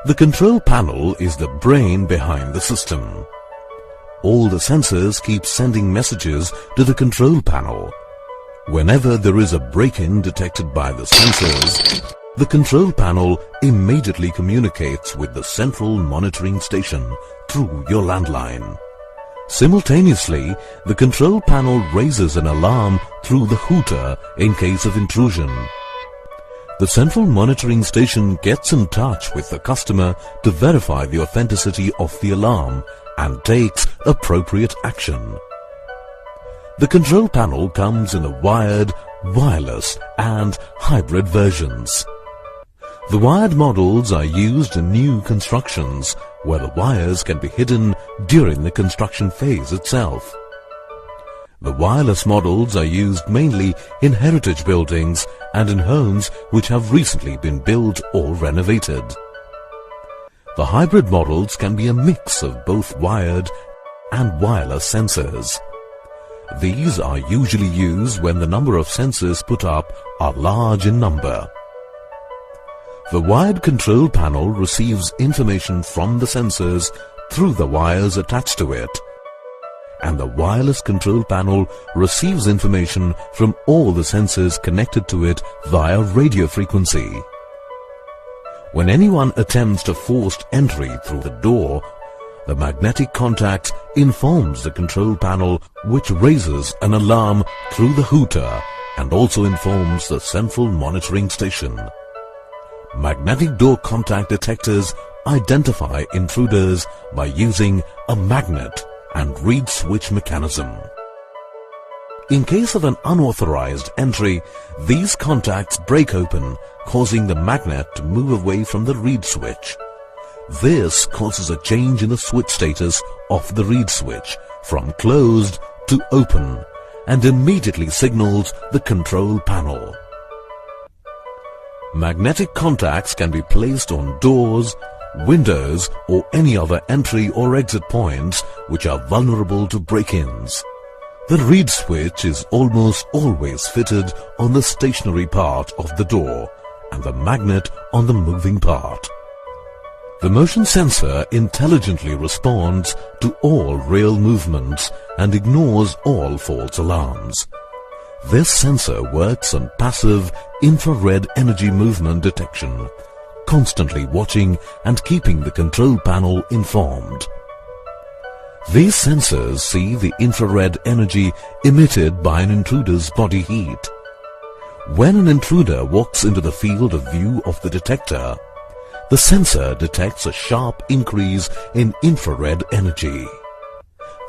The control panel is the brain behind the system. All the sensors keep sending messages to the control panel. Whenever there is a break-in detected by the sensors, the control panel immediately communicates with the central monitoring station through your landline. Simultaneously, the control panel raises an alarm through the hooter in case of intrusion. The central monitoring station gets in touch with the customer to verify the authenticity of the alarm and takes appropriate action. The control panel comes in a wired, wireless and hybrid versions. The wired models are used in new constructions where the wires can be hidden during the construction phase itself. The wireless models are used mainly in heritage buildings and in homes which have recently been built or renovated. The hybrid models can be a mix of both wired and wireless sensors. These are usually used when the number of sensors put up are large in number. The wired control panel receives information from the sensors through the wires attached to it, and the wireless control panel receives information from all the sensors connected to it via radio frequency. When anyone attempts a forced entry through the door, the magnetic contact informs the control panel, which raises an alarm through the hooter and also informs the central monitoring station. Magnetic door contact detectors identify intruders by using a magnet and reed switch mechanism. In case of an unauthorized entry, these contacts break open, causing the magnet to move away from the reed switch. This causes a change in the switch status of the reed switch from closed to open and immediately signals the control panel. Magnetic contacts can be placed on doors, windows or any other entry or exit points which are vulnerable to break-ins. The reed switch is almost always fitted on the stationary part of the door and the magnet on the moving part. The motion sensor intelligently responds to all real movements and ignores all false alarms. This sensor works on passive infrared energy movement detection, constantly watching and keeping the control panel informed. These sensors see the infrared energy emitted by an intruder's body heat. When an intruder walks into the field of view of the detector, the sensor detects a sharp increase in infrared energy.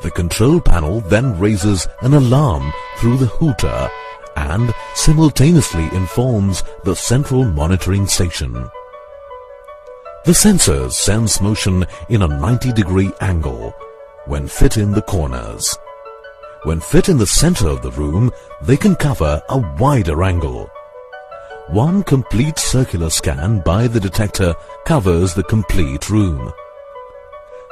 The control panel then raises an alarm through the hooter and simultaneously informs the central monitoring station. The sensors sense motion in a 90-degree angle when fit in the corners. When fit in the center of the room, they can cover a wider angle. One complete circular scan by the detector covers the complete room.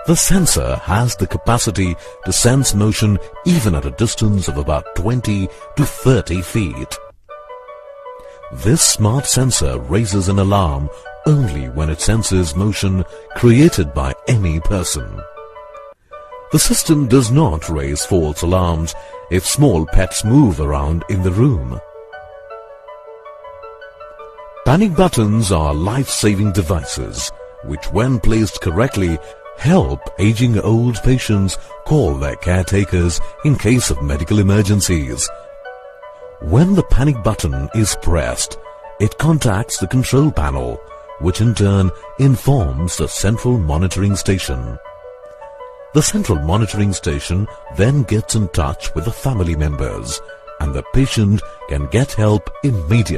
The sensor has the capacity to sense motion even at a distance of about 20 to 30 feet. This smart sensor raises an alarm only when it senses motion created by any person. The system does not raise false alarms if small pets move around in the room. Panic buttons are life-saving devices which, when placed correctly, help aging old patients call their caretakers in case of medical emergencies. When the panic button is pressed, it contacts the control panel, which in turn informs the central monitoring station. The central monitoring station then gets in touch with the family members, and the patient can get help immediately.